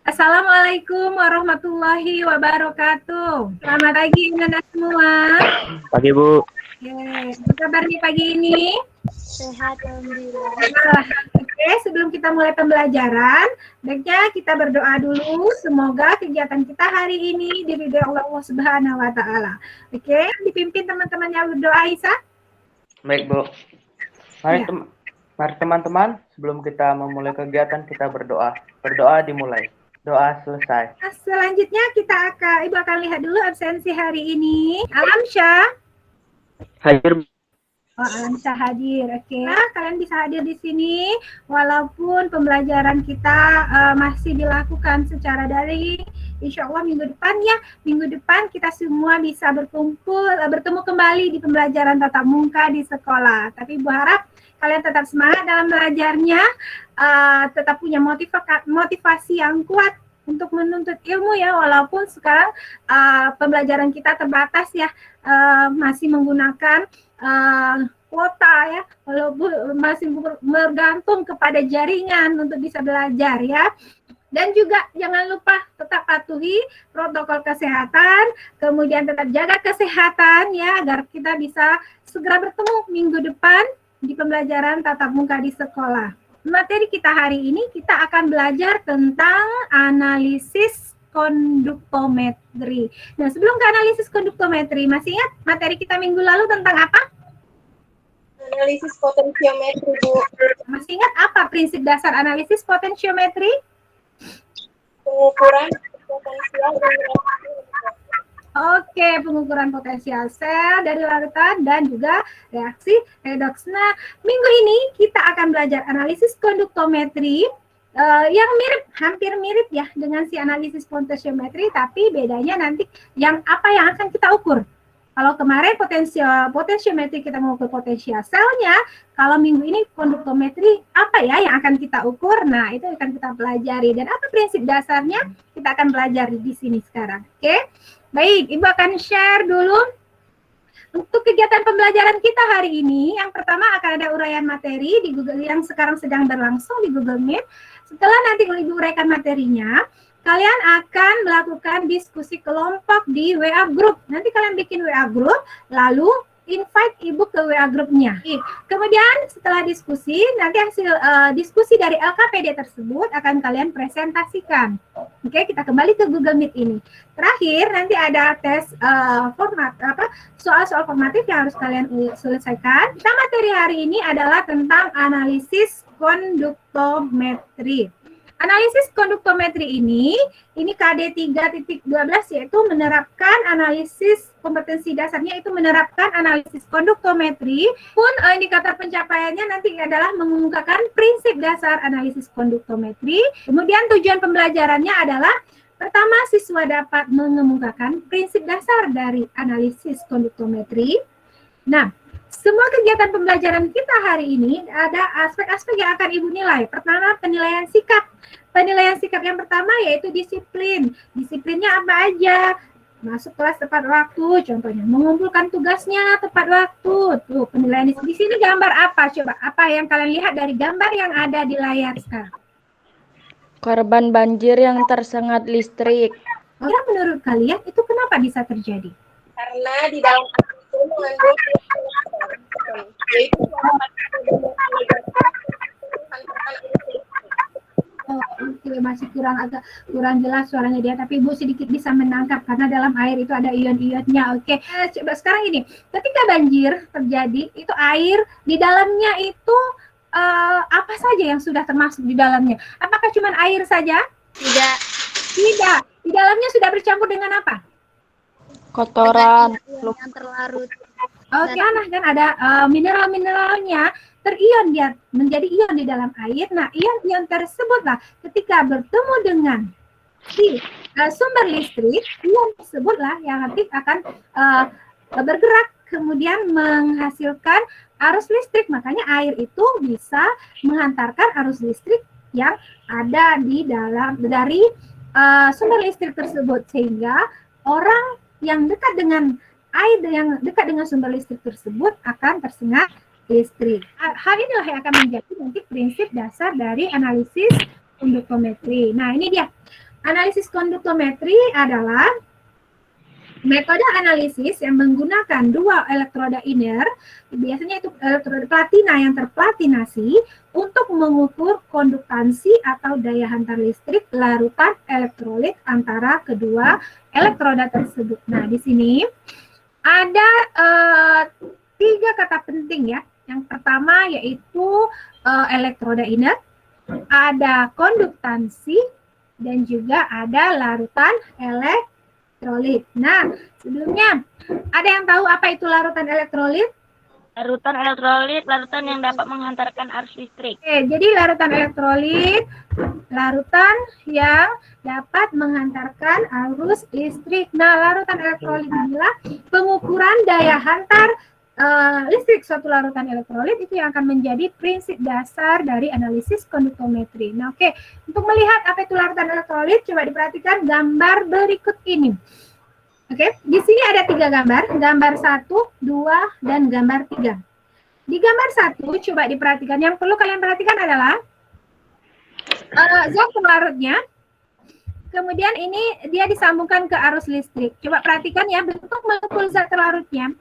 Assalamualaikum warahmatullahi wabarakatuh. Selamat pagi anak semua. Pagi Bu. Apa kabar nih pagi ini? Sehat, alhamdulillah. Oke, sebelum kita mulai pembelajaran, baiknya kita berdoa dulu. Semoga kegiatan kita hari ini diridhoi Allah Subhanahu wa Ta'ala. Oke, dipimpin teman-teman yang berdoa, Isa. Baik Bu. Mari teman-teman, sebelum kita memulai kegiatan kita berdoa. Berdoa dimulai. Doa selesai. Selanjutnya Ibu akan lihat dulu absensi hari ini. Alamsyah. Hadir. Oh, Alamsyah hadir. Oke. Nah, kalian bisa hadir di sini walaupun pembelajaran kita masih dilakukan secara daring. Insya Allah minggu depan kita semua bisa bertemu kembali di pembelajaran tatap muka di sekolah. Tapi Ibu harap kalian tetap semangat dalam belajarnya, tetap punya motivasi yang kuat untuk menuntut ilmu ya, walaupun sekarang pembelajaran kita terbatas ya, masih menggunakan kuota ya, walaupun masih bergantung kepada jaringan untuk bisa belajar ya. Dan juga jangan lupa tetap patuhi protokol kesehatan, kemudian tetap jaga kesehatan ya, agar kita bisa segera bertemu minggu depan di pembelajaran tatap muka di sekolah. Materi kita hari ini kita akan belajar tentang analisis konduktometri. Nah, sebelum ke analisis konduktometri, masih ingat materi kita minggu lalu tentang apa? Analisis potensiometri, Bu. Masih ingat apa prinsip dasar analisis potensiometri? Pengukuran potensial Oke, pengukuran potensial sel dari larutan dan juga reaksi redoks. Nah, minggu ini kita akan belajar analisis konduktometri yang hampir mirip ya dengan si analisis potensiometri, tapi bedanya nanti yang akan kita ukur. Kalau kemarin potensiometri kita mengukur potensial selnya, kalau minggu ini konduktometri apa ya yang akan kita ukur? Nah, itu akan kita pelajari. Dan apa prinsip dasarnya? Kita akan pelajari di sini sekarang. Oke? Baik, Ibu akan share dulu. Untuk kegiatan pembelajaran kita hari ini, yang pertama akan ada uraian materi di Google yang sekarang sedang berlangsung di Google Meet. Setelah nanti Ibu uraikan materinya, kalian akan melakukan diskusi kelompok di WA Group. Nanti kalian bikin WA Group, lalu invite Ibu ke WA Group-nya. Kemudian setelah diskusi, nanti hasil diskusi dari LKPD tersebut akan kalian presentasikan. Oke, kita kembali ke Google Meet ini. Terakhir, nanti ada tes soal-soal formatif yang harus kalian selesaikan. Kita materi hari ini adalah tentang analisis konduktometri. Analisis konduktometri ini KD 3.12 yaitu menerapkan analisis kompetensi dasarnya itu menerapkan analisis konduktometri. Pun indikator pencapaiannya nanti adalah mengungkapkan prinsip dasar analisis konduktometri. Kemudian tujuan pembelajarannya adalah pertama, siswa dapat mengemukakan prinsip dasar dari analisis konduktometri. Nah, semua kegiatan pembelajaran kita hari ini ada aspek-aspek yang akan Ibu nilai. Pertama, penilaian sikap. Penilaian sikap yang pertama yaitu disiplin. Disiplinnya apa aja? Masuk kelas tepat waktu, contohnya mengumpulkan tugasnya tepat waktu. Tuh, penilaian di sini gambar apa? Coba, apa yang kalian lihat dari gambar yang ada di layar sekarang? Korban banjir yang tersengat listrik. Kira menurut kalian itu kenapa bisa terjadi? karena di dalam itu mengandung yaitu masih kurang jelas suaranya dia, tapi Ibu sedikit bisa menangkap karena dalam air itu ada ion-ionnya. Oke, coba sekarang ini, ketika banjir terjadi, itu air di dalamnya itu apa saja yang sudah termasuk di dalamnya? Apakah cuma air saja? tidak Di dalamnya sudah bercampur dengan apa? Kotoran, yang terlarut. Oke, kan ada mineral-mineralnya terion, dia menjadi ion di dalam air. Nah, ion-ion tersebutlah ketika bertemu dengan sumber listrik, ion tersebutlah yang nanti akan bergerak kemudian menghasilkan arus listrik. Makanya air itu bisa menghantarkan arus listrik yang ada di dalam dari sumber listrik tersebut, sehingga orang yang dekat dengan air yang dekat dengan sumber listrik tersebut akan tersengat listrik. Hal inilah yang akan menjadi nanti prinsip dasar dari analisis konduktometri. Nah, ini dia. Analisis konduktometri adalah metode analisis yang menggunakan dua elektroda inner, biasanya itu elektroda platina yang terplatinasi, untuk mengukur konduktansi atau daya hantar listrik larutan elektrolit antara kedua elektroda tersebut. Nah, di sini ada 3 kata penting ya. Yang pertama yaitu elektroda inner, ada konduktansi, dan juga ada larutan elektrolit. Nah, sebelumnya ada yang tahu apa itu larutan elektrolit? Larutan elektrolit, larutan yang dapat menghantarkan arus listrik. Oke, jadi larutan elektrolit, larutan yang dapat menghantarkan arus listrik. Nah, larutan elektrolit inilah pengukuran daya hantar listrik suatu larutan elektrolit, itu yang akan menjadi prinsip dasar dari analisis konduktometri. Nah, oke, untuk melihat apa itu larutan elektrolit, coba diperhatikan gambar berikut ini. Oke, di sini ada 3 gambar, gambar 1, 2, dan gambar 3. Di gambar 1, coba diperhatikan, yang perlu kalian perhatikan adalah zat pelarutnya. Kemudian ini dia disambungkan ke arus listrik. Coba perhatikan ya, bentuk molekul zat terlarutnya.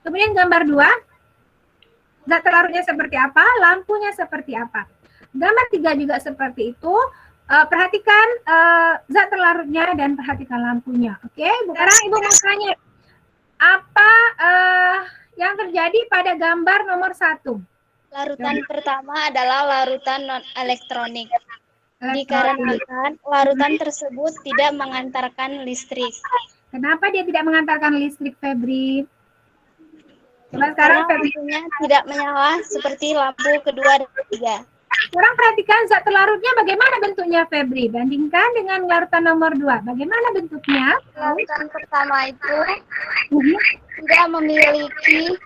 Kemudian gambar 2, zat terlarutnya seperti apa, lampunya seperti apa. Gambar 3 juga seperti itu. Perhatikan zat terlarutnya dan perhatikan lampunya. Oke, sekarang Ibu mau tanya, apa yang terjadi pada gambar nomor 1? Larutan pertama adalah larutan non-elektronik. Dikarenakan larutan tersebut tidak mengantarkan listrik. Kenapa dia tidak mengantarkan listrik, Febri? Coba sekarang Karena lampunya tidak menyala seperti lampu kedua dan ketiga. sekarang perhatikan zat terlarutnya bagaimana bentuknya, Febri? Bandingkan dengan larutan nomor 2. Bagaimana bentuknya? Larutan pertama itu tidak memiliki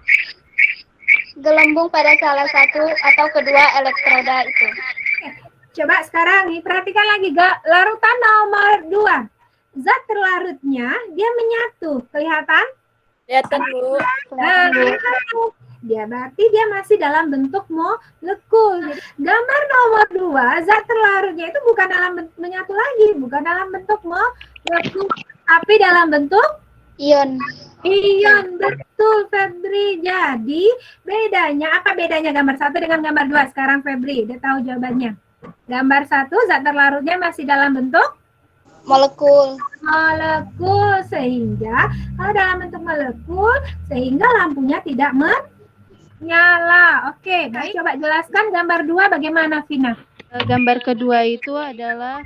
gelembung pada salah satu atau kedua elektroda itu. Coba sekarang nih, perhatikan lagi larutan nomor 2. Zat terlarutnya dia menyatu. Kelihatan? Kelihatan, Bu. Nah, dia berarti dia masih dalam bentuk molekul. Jadi, gambar nomor 2, zat terlarutnya itu bukan dalam bentuk menyatu lagi, bukan dalam bentuk molekul, tapi dalam bentuk Ion. ion. Betul, Febri. Jadi bedanya, apa bedanya gambar 1 dengan gambar 2? Sekarang Febri udah tahu jawabannya. Gambar 1 zat terlarutnya masih dalam bentuk Molekul. sehingga kalau dalam bentuk molekul sehingga lampunya tidak menyala. Oke, baik, coba jelaskan gambar 2 bagaimana, Vina? Gambar kedua itu adalah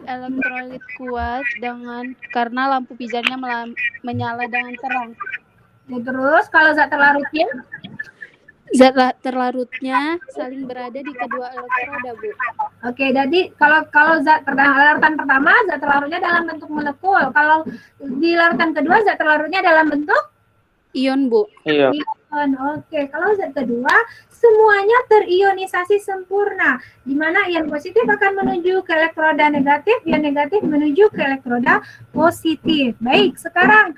elektrolit kuat karena lampu pijarnya menyala dengan terang. Ya, terus kalau zat terlarutnya? Zat terlarutnya saling berada di kedua elektroda, Bu. Oke, jadi kalau larutan pertama zat terlarutnya dalam bentuk molekul. Kalau di larutan kedua zat terlarutnya dalam bentuk Ion, Bu. Iya. ion. Oke, kalau zat kedua semuanya terionisasi sempurna, di mana ion positif akan menuju ke elektroda negatif, ion negatif menuju ke elektroda positif. Baik, sekarang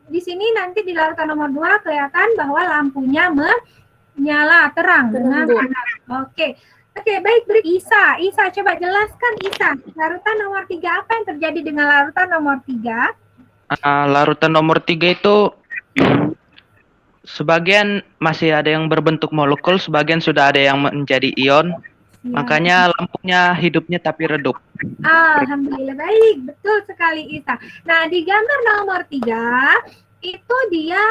di sini nanti di larutan nomor 2 kelihatan bahwa lampunya menyala terang dengan panas. Oke, baik, Isa. Isa, coba jelaskan, Isa. Larutan nomor 3, apa yang terjadi dengan larutan nomor 3? Larutan nomor 3 itu sebagian masih ada yang berbentuk molekul, sebagian sudah ada yang menjadi ion. Makanya lampunya hidupnya tapi redup. Alhamdulillah, baik, betul sekali, Isa. Nah, di gambar nomor 3 itu dia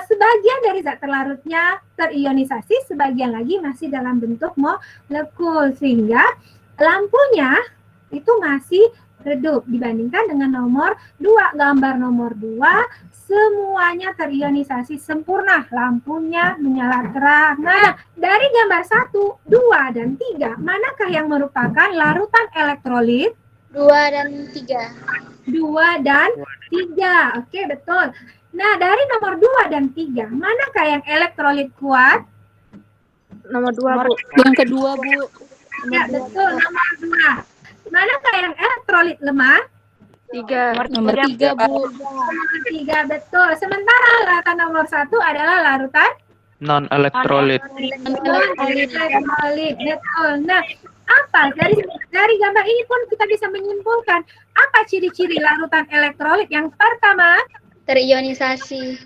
sebagian dari zat terlarutnya terionisasi, sebagian lagi masih dalam bentuk molekul, sehingga lampunya itu masih redup dibandingkan dengan nomor 2. Gambar nomor 2 semuanya terionisasi sempurna, lampunya menyala terang. Nah, dari gambar 1, 2, dan 3, manakah yang merupakan larutan elektrolit? 2 dan 3. 2 dan 3. Oke, betul. Nah, dari nomor 2 dan 3, manakah yang elektrolit kuat? Nomor 2, Bu. Yang kedua, Bu. Ya, betul, nomor 2. Manakah yang elektrolit lemah? 3. Nomor 3, Bu. Nomor 3, betul. Sementara larutan nomor 1 adalah larutan Non elektrolit. elektrolit. Betul. Nah, Apa? Dari gambar ini pun kita bisa menyimpulkan apa ciri-ciri larutan elektrolit. Yang pertama, Terionisasi.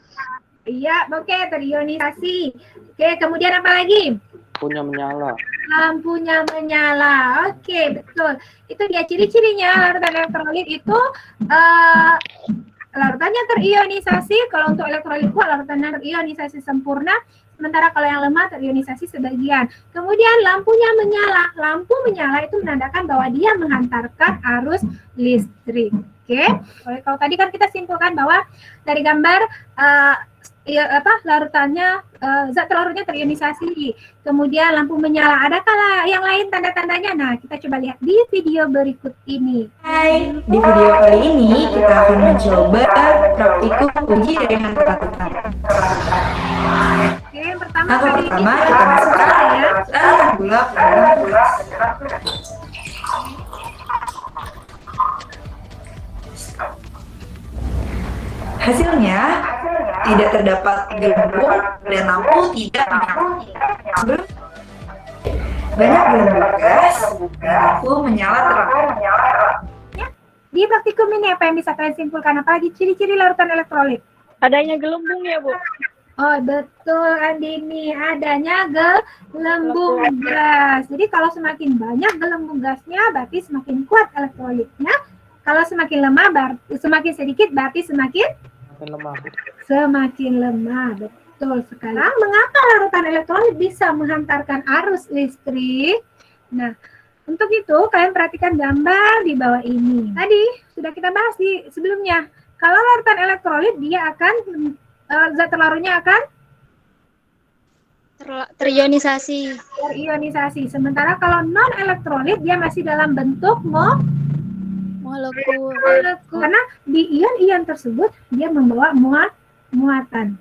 iya, oke, terionisasi. Oke, kemudian apa lagi? Punya menyala. Lampunya menyala. Oke, betul. Itu dia ciri-cirinya larutan elektrolit itu larutannya terionisasi. Kalau untuk elektrolit kuat, larutannya terionisasi sempurna. Sementara kalau yang lemah terionisasi sebagian. Kemudian lampunya menyala. Lampu menyala itu menandakan bahwa dia menghantarkan arus listrik. Oke. Kalau tadi kan kita simpulkan bahwa dari gambar larutannya zat terlarutnya terionisasi. Kemudian lampu menyala. Adakah yang lain tanda-tandanya? Nah, kita coba lihat di video berikut ini. Hai, di video kali ini kita akan mencoba praktikum uji dari hantu larutan. Oke, yang pertama Langkah kali ini pertama kita masukkan larutan gula ke dalam gelas. Hasilnya tidak terdapat gelembung dan lampu tidak menyala. Banyak gelembung gas dan lampu menyala terang. di praktikum ini apa yang bisa kalian simpulkan? Apa lagi ciri-ciri larutan elektrolit? Adanya gelembung ya, Bu. Oh, betul Andini, adanya gelembung gas. Jadi kalau semakin banyak gelembung gasnya berarti semakin kuat elektrolitnya. Kalau semakin lemah, semakin sedikit berarti semakin lemah. Semakin lemah, betul sekali. Mengapa larutan elektrolit bisa menghantarkan arus listrik? Nah, untuk itu kalian perhatikan gambar di bawah ini. Tadi sudah kita bahas di sebelumnya. Kalau larutan elektrolit dia akan zat terlarutnya akan Terionisasi. terionisasi. Sementara kalau non elektrolit dia masih dalam bentuk Molekul. karena di ion-ion tersebut dia membawa muatan.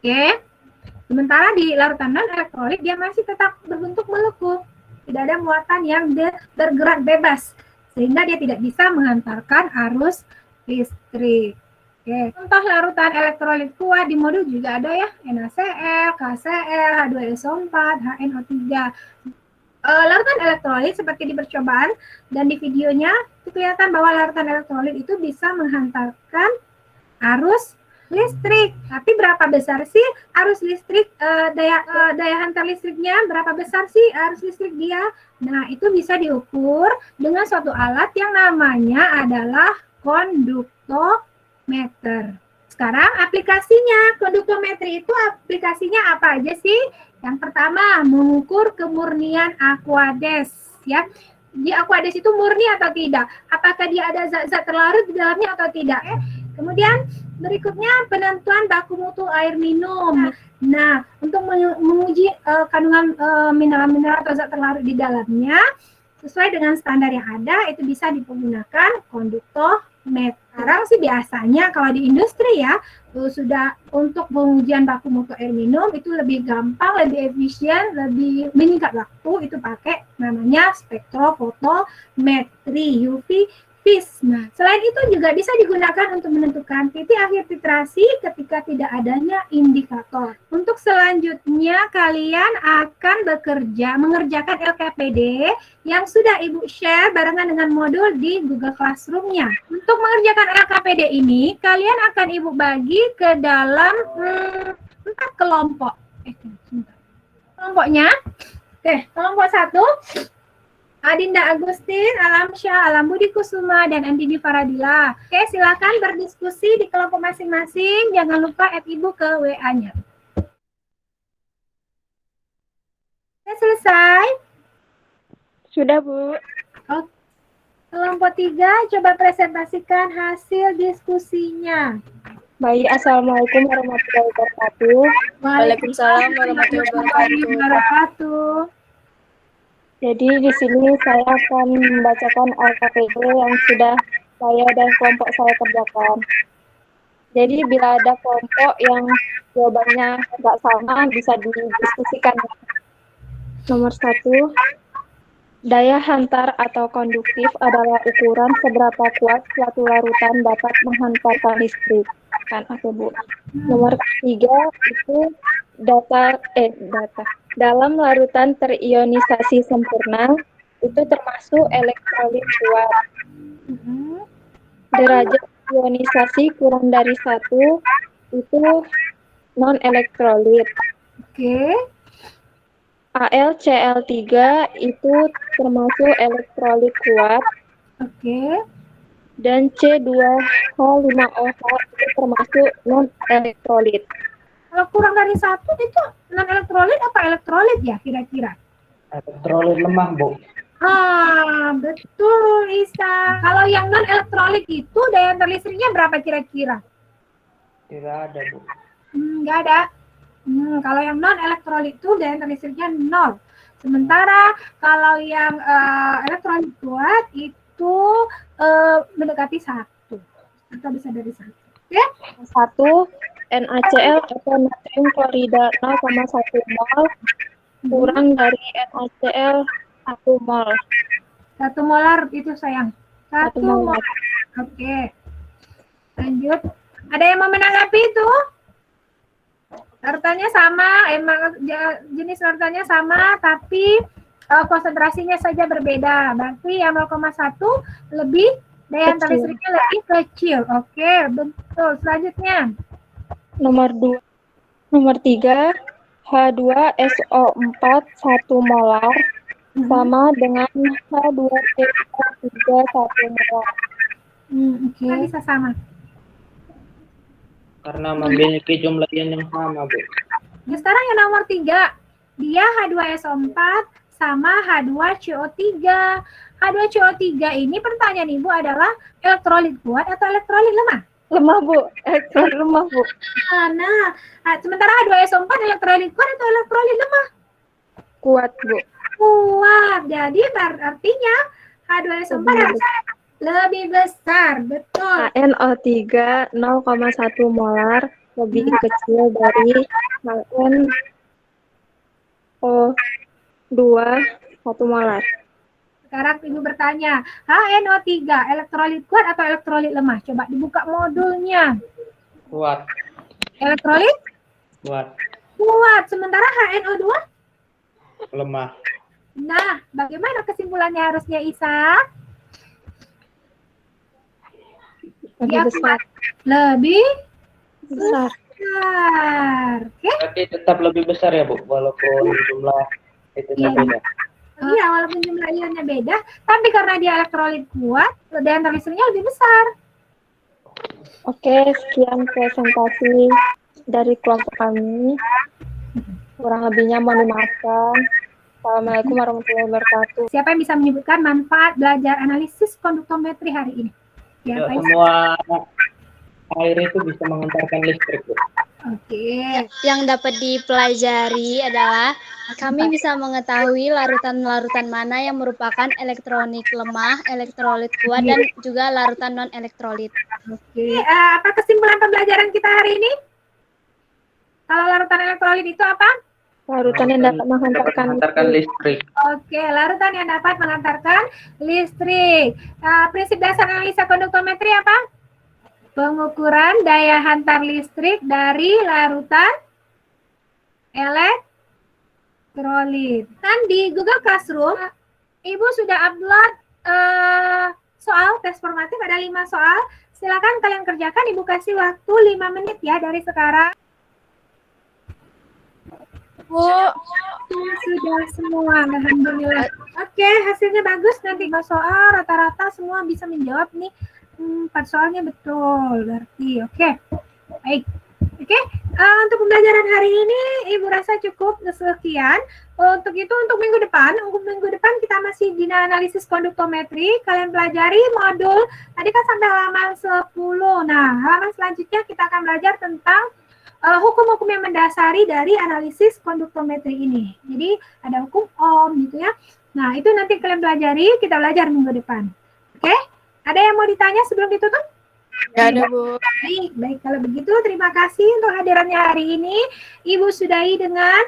Oke. Sementara di larutan non elektrolit dia masih tetap berbentuk molekul. Tidak ada muatan yang bergerak bebas sehingga dia tidak bisa menghantarkan arus listrik. Oke. Contoh larutan elektrolit kuat di modul juga ada ya, NaCl, KCl, H2SO4, HNO3. Larutan elektrolit seperti di percobaan dan di videonya itu kelihatan bahwa larutan elektrolit itu bisa menghantarkan arus listrik. Tapi berapa besar sih arus listrik, daya hantar listriknya, berapa besar sih arus listrik dia? Nah, itu bisa diukur dengan suatu alat yang namanya adalah konduktometer. Sekarang aplikasinya, konduktometri itu aplikasinya apa aja sih? Yang pertama, mengukur kemurnian Aquades, ya. Di Aquades itu murni atau tidak? Apakah dia ada zat-zat terlarut di dalamnya atau tidak? Kemudian berikutnya penentuan baku mutu air minum. Nah, untuk menguji kandungan mineral-mineral atau zat terlarut di dalamnya sesuai dengan standar yang ada itu bisa dipergunakan konduktometer. Sekarang sih biasanya kalau di industri ya sudah untuk pengujian baku mutu air minum itu lebih gampang, lebih efisien, lebih menyingkat waktu, itu pakai namanya spektrofotometri UV vis. Nah, selain itu juga bisa digunakan untuk menentukan titik akhir titrasi ketika tidak adanya indikator. Untuk selanjutnya kalian akan mengerjakan LKPD yang sudah Ibu share barengan dengan modul di Google Classroom-nya. Untuk mengerjakan LKPD ini, kalian akan Ibu bagi ke dalam 4 kelompok. Kelompoknya, kelompok 1, Adinda Agustin, Alamsyah, Alam Budi Kusuma, dan Andini Faradila. Oke, silakan berdiskusi di kelompok masing-masing. Jangan lupa add Ibu ke WA-nya. Oke, selesai? Sudah, Bu. Oke. Kelompok 3, coba presentasikan hasil diskusinya. Baik, Assalamualaikum warahmatullahi wabarakatuh. Waalaikumsalam warahmatullahi wabarakatuh. Jadi di sini saya akan membacakan LKPD yang sudah saya dan kelompok saya kerjakan. Jadi bila ada kelompok yang jawabannya nggak sama bisa didiskusikan. Nomor 1, daya hantar atau konduktif adalah ukuran seberapa kuat suatu larutan dapat menghantarkan listrik. Kan, oke Bu. Nomor 3 itu data. Dalam larutan terionisasi sempurna, itu termasuk elektrolit kuat. Mhm. Derajat ionisasi kurang dari 1 itu non-elektrolit. Oke. AlCl3 itu termasuk elektrolit kuat. Oke. Dan C2H5OH itu termasuk non-elektrolit. Kalau kurang dari 1 itu non elektrolit apa elektrolit ya kira-kira? Elektrolit lemah, Bu. Ah, betul Isa. Kalau yang non elektrolit itu daya antar listriknya berapa kira-kira? Tidak ada, Bu. Nggak ada. Kalau yang non elektrolit itu daya antar listriknya 0. Sementara kalau yang elektrolit kuat itu mendekati 1 atau bisa dari 1. Oke? 1 NaCl atau natrium klorida 0,1 mol kurang dari NaCl 1 mol. 1 molar itu sayang. 1 1 molar. molar. Oke. Lanjut. Ada yang mau menanggapi itu? Larutannya sama, jenis larutannya sama, tapi konsentrasinya saja berbeda. Berarti yang 0,1 lebih, daya antar listriknya lebih kecil. Oke, betul. Selanjutnya. Nomor 3, H2SO4 1 molar sama dengan H2PO3 1 molar. Oke. Bisa sama. Karena memiliki jumlah ion yang sama, Bu. Nah, sekarang yang nomor 3, dia H2SO4 sama H2CO3. H2CO3 ini pertanyaan Ibu adalah elektrolit kuat atau elektrolit lemah? Lemah, Bu. Elektrolit lemah, Bu. Nah, sementara H2SO4 elektrolit kuat atau elektrolit lemah? Kuat, Bu. Kuat. Jadi artinya H2SO4 harus lebih besar. Betul. HNO3 0,1 molar lebih kecil dari HNO2 1 molar. Sekarang Ibu bertanya, HNO3 elektrolit kuat atau elektrolit lemah? Coba dibuka modulnya. Kuat. Elektrolit? Kuat. Kuat. Sementara HNO2? Lemah. Nah, bagaimana kesimpulannya harusnya Isa? Lebih besar. Lebih Besar. Oke? Berarti tetap lebih besar ya, Bu, walaupun jumlah itu Iya. beda. Iya, walaupun jumlah ionnya beda, tapi karena dia elektrolit kuat, daya antar listriknya lebih besar. Oke, sekian presentasi dari kelompok kami. Kurang lebihnya mohon dimaafkan. Assalamualaikum warahmatullahi wabarakatuh. Siapa yang bisa menyebutkan manfaat belajar analisis konduktometri hari ini? Ya, Tidak Pak Isa. semua air itu bisa mengantarkan listrik, Bu. Oke. Yang dapat dipelajari adalah kami bisa mengetahui larutan-larutan mana yang merupakan elektronik lemah, elektrolit kuat, dan juga larutan non-elektrolit. Oke. Apa kesimpulan pembelajaran kita hari ini? Kalau larutan elektrolit itu apa? Larutan yang dapat mengantarkan listrik. Oke, larutan yang dapat mengantarkan listrik. Prinsip dasar analisa konduktometri apa? Pengukuran daya hantar listrik dari larutan elektrolit. Kan di Google Classroom, Ibu sudah upload soal tes formatif, ada 5 soal. Silakan kalian kerjakan, Ibu kasih waktu 5 menit ya dari sekarang. Bu, sudah semua, alhamdulillah. Oke, hasilnya bagus. Nanti soal rata-rata semua bisa menjawab nih. 4 soalnya betul, berarti oke. Baik. Oke, untuk pembelajaran hari ini Ibu rasa cukup sekian. Untuk itu untuk minggu depan kita masih di analisis konduktometri. Kalian pelajari modul tadi kan sampai halaman 10. Nah, halaman selanjutnya kita akan belajar tentang hukum-hukum yang mendasari dari analisis konduktometri ini. Jadi ada hukum Ohm gitu ya. Nah, itu nanti kalian pelajari, kita belajar minggu depan. Oke? Ada yang mau ditanya sebelum ditutup? Gak ada, Bu. Baik, kalau begitu terima kasih untuk hadirannya hari ini. Ibu sudahi dengan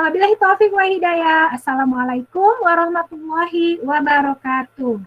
wabillahi taufiq wa hidayah. Assalamualaikum warahmatullahi wabarakatuh.